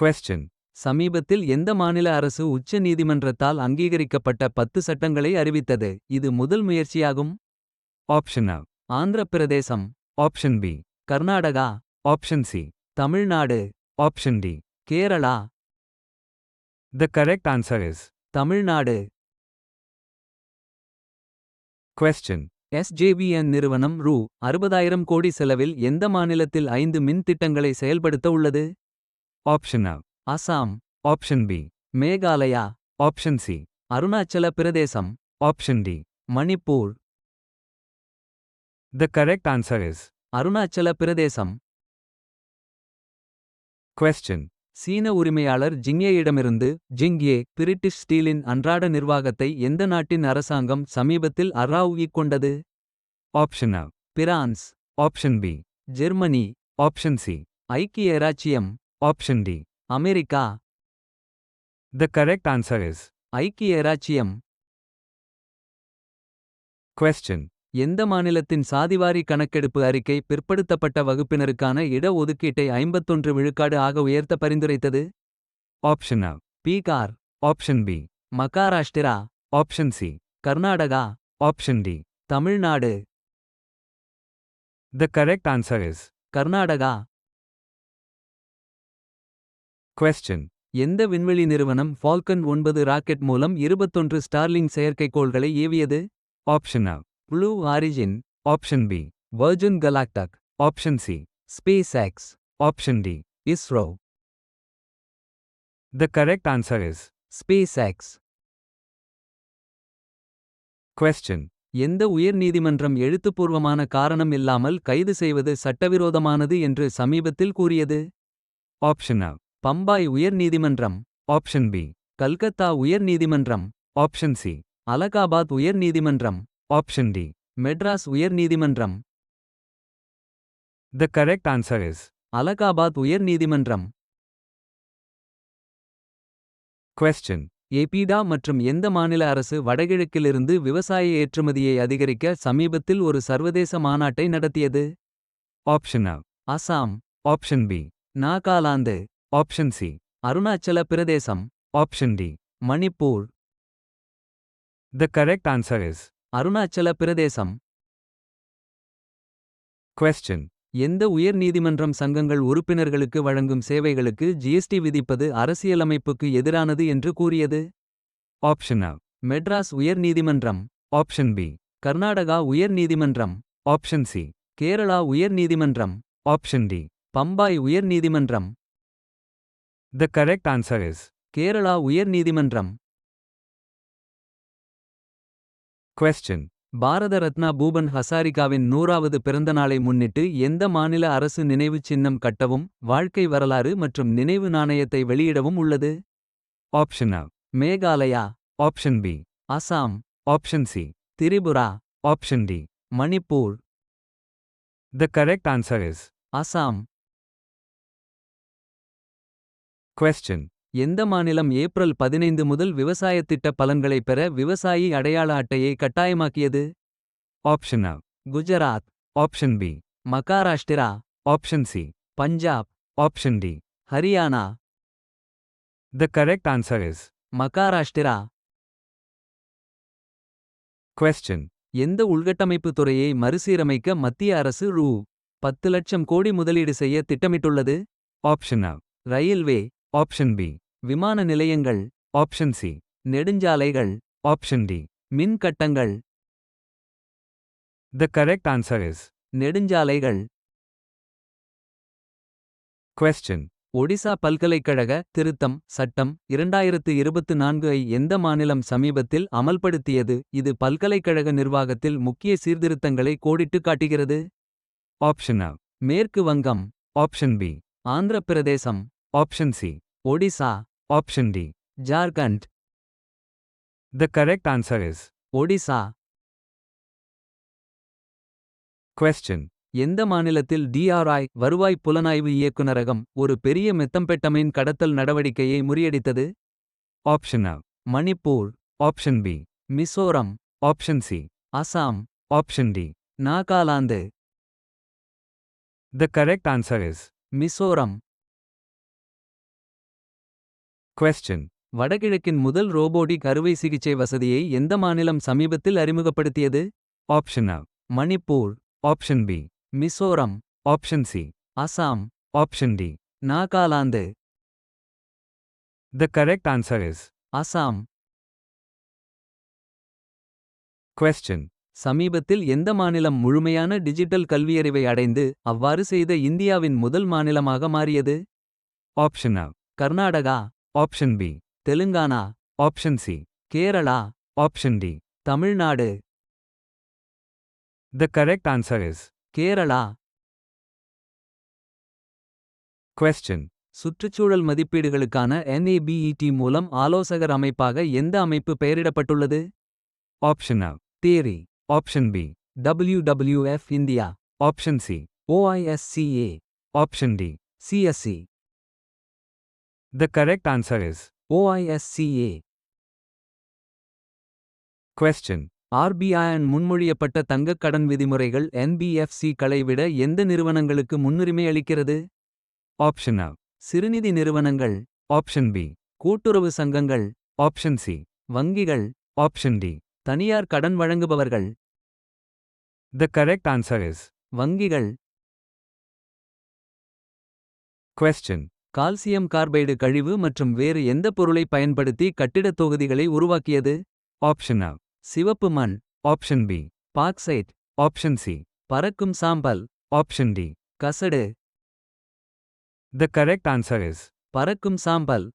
Question. சமீபத்தில் எந்த மாநில அரசு உச்ச நீதிமன்றத்தால் அங்கீகரிக்கப்பட்ட 10 சட்டங்களை அறிவித்தது? இது முதல் முயற்சியாகும். Option A. Andhra Pradesh. Option B. Karnataka. Option C. Tamil Nadu. Option D. Kerala. The correct answer is. Tamil Nadu. Question. SJVN நிறுவனம் ரூ. 60,000 கோடி செலவில் எந்த மாநிலத்தில் 5 மின் திட்டங்களை செயல்படுத்த உள்ளது? Option A. Assam. Option B. Meghalaya. Option C. Arunachal Pradesh. Option D. Manipur. The correct answer is. Arunachal Pradesh. Question. சீன உரிமையாளர் ஜிங்யேயிடமிருந்து ஜிங்யே பிரிட்டிஷ் ஸ்டீலின் அன்றாட நிர்வாகத்தை எந்த நாட்டின் அரசாங்கம் சமீபத்தில் அராவுகிக் கொண்டது? Option A. France. Option B. Germany. Option C. ஐக்கிய இராச்சியம். Option D. America. The correct answer is. ஐக்கிய இராச்சியம். Question. எந்த மாநிலத்தின் சாதிவாரி கணக்கெடுப்பு அறிக்கை பிற்படுத்தப்பட்ட வகுப்பினருக்கான இட ஒதுக்கீட்டை 51 விழுக்காடு ஆக உயர்த்த பரிந்துரைத்தது? Option A. Bihar. Option B. Maharashtra. Option C. Karnataka. Option D. Tamil Nadu. The correct answer is. Karnataka. Question. எந்த விண்வெளி நிறுவனம் ஃபால்கன் 9 ராக்கெட் மூலம் 21 ஸ்டார்லிங் செயற்கைக்கோள்களை ஏவியது? Option A. Blue Origin. Option B. Virgin Galactic. Option C. SpaceX. Option D. ISRO. The correct answer is. SpaceX. Question. எந்த உயர்நீதிமன்றம் எழுத்துப்பூர்வமான காரணம் இல்லாமல் கைது செய்வது சட்டவிரோதமானது என்று சமீபத்தில் கூறியது? Option A. பம்பாய் உயர்நீதிமன்றம். Option B. கல்கத்தா உயர்நீதிமன்றம். Option C. அலகாபாத் உயர்நீதிமன்றம். Option D. மெட்ராஸ் உயர்நீதிமன்றம். The correct answer is. Allahabad உயர்நீதிமன்றம். Question. ஏபிடா மற்றும் எந்த மாநில அரசு வடகிழக்கிலிருந்து விவசாய ஏற்றுமதியை அதிகரிக்க சமீபத்தில் ஒரு சர்வதேச மாநாட்டை நடத்தியது? Option A. Assam. Option B. Nagaland. Option C. Arunachal Pradesh. Option D. Manipur. The correct answer is. Arunachal Pradesh. Question. எந்த உயர்நீதிமன்றம் சங்கங்கள் உறுப்பினர்களுக்கு வழங்கும் சேவைகளுக்கு ஜிஎஸ்டி விதிப்பது அரசியலமைப்புக்கு எதிரானது என்று கூறியது? Option A. மெட்ராஸ் உயர்நீதிமன்றம். Option B. கர்நாடகா உயர்நீதிமன்றம். Option C. கேரளா உயர்நீதிமன்றம். Option D. பம்பாய் உயர்நீதிமன்றம். The correct answer is. Kerala உயர்நீதிமன்றம். Question. பாரத ரத்னா பூபன் ஹசாரிகாவின் 100வது பிறந்தநாளை முன்னிட்டு எந்த மாநில அரசு நினைவுச் சின்னம் கட்டவும் வாழ்க்கை வரலாறு மற்றும் நினைவு நாணயத்தை வெளியிடவும் உள்ளது? Option A. Meghalaya. Option B. Assam. Option C. Tripura. Option D. Manipur. The correct answer is. Assam. Question. எந்த மாநிலம் ஏப்ரல் 15 முதல் விவசாயத் திட்ட பலன்களைப் பெற விவசாயி அடையாள அட்டையை கட்டாயமாக்கியது? Option A. Gujarat. Option B. Maharashtra. Option C. Punjab. Option D. Haryana. The correct answer is. Maharashtra. Question. எந்த உள்கட்டமைப்பு துறையை மறுசீரமைக்க மத்திய அரசு ரூ. 10 லட்சம் கோடி முதலீடு செய்ய திட்டமிட்டுள்ளது? Option A. Railway. Option B. விமான நிலையங்கள். Option C. நெடுஞ்சாலைகள். Option D. மின் கட்டங்கள். The correct answer is. நெடுஞ்சாலைகள். Question. ஒடிசா பல்கலைக்கழக திருத்தம் சட்டம் 2024 ஐ எந்த மாநிலம் சமீபத்தில் அமல்படுத்தியது? இது பல்கலைக்கழக நிர்வாகத்தில் முக்கிய சீர்திருத்தங்களை கோடிட்டு காட்டுகிறது. Option A. மேற்கு வங்கம். Option B. Andhra Pradesh. Option C. Odisha. Option D. Jharkhand. The correct answer is. Odisha. Question. எந்த மாநிலத்தில் DRI வருவாய் புலனாய்வு இயக்குநரகம் ஒரு பெரிய மெத்தம்பெட்டமைன் கடத்தல் நடவடிக்கையை முறியடித்தது? Option A. Manipur. Option B. Mizoram. Option C. Assam. Option D. Nagaland. The correct answer is. Mizoram. Question. வடகிழக்கின் முதல் ரோபோடிக் அறுவை சிகிச்சை வசதியை எந்த மாநிலம் சமீபத்தில் அறிமுகப்படுத்தியது? Option A. Manipur, Option B. Mizoram, Option C. Assam, Option D. Nagaland. The correct answer is. Assam. Question. சமீபத்தில் எந்த மாநிலம் முழுமையான டிஜிட்டல் கல்வியறிவை அடைந்து அவ்வாறு செய்த இந்தியாவின் முதல் மாநிலமாக மாறியது? Option A. Karnataka, Option B. Telangana, Option C. Kerala, Option D. Tamil Nadu. The correct answer is. Kerala. Question. சுற்றுச்சூழல் மதிப்பீடுகளுக்கான NABET மூலம் ஆலோசகர் அமைப்பாக எந்த அமைப்பு பெயரிடப்பட்டுள்ளது? Option A. TERI, Option B. WWF India, Option C. OISCA, Option D. CSE. The correct answer is. OISCA. Question. RBI முன்மொழியப்பட்ட தங்கக் கடன் விதிமுறைகள் NBFC களை விட எந்த நிறுவனங்களுக்கு முன்னுரிமை அளிக்கிறது? Option A. சிறுநிதி நிறுவனங்கள், Option B. கூட்டுறவு சங்கங்கள், Option C. வங்கிகள், Option D. தனியார் கடன் வழங்குபவர்கள். The correct answer is. வங்கிகள். Question. கால்சியம் கார்பைடு கழிவு மற்றும் வேறு எந்த பொருளை பயன்படுத்தி கட்டிடத் தொகுதிகளை உருவாக்கியது? Option A. சிவப்பு மண், Option B. Bauxite, Option C. பறக்கும் சாம்பல், Option D. கசடு. The correct answer is. பறக்கும் சாம்பல்.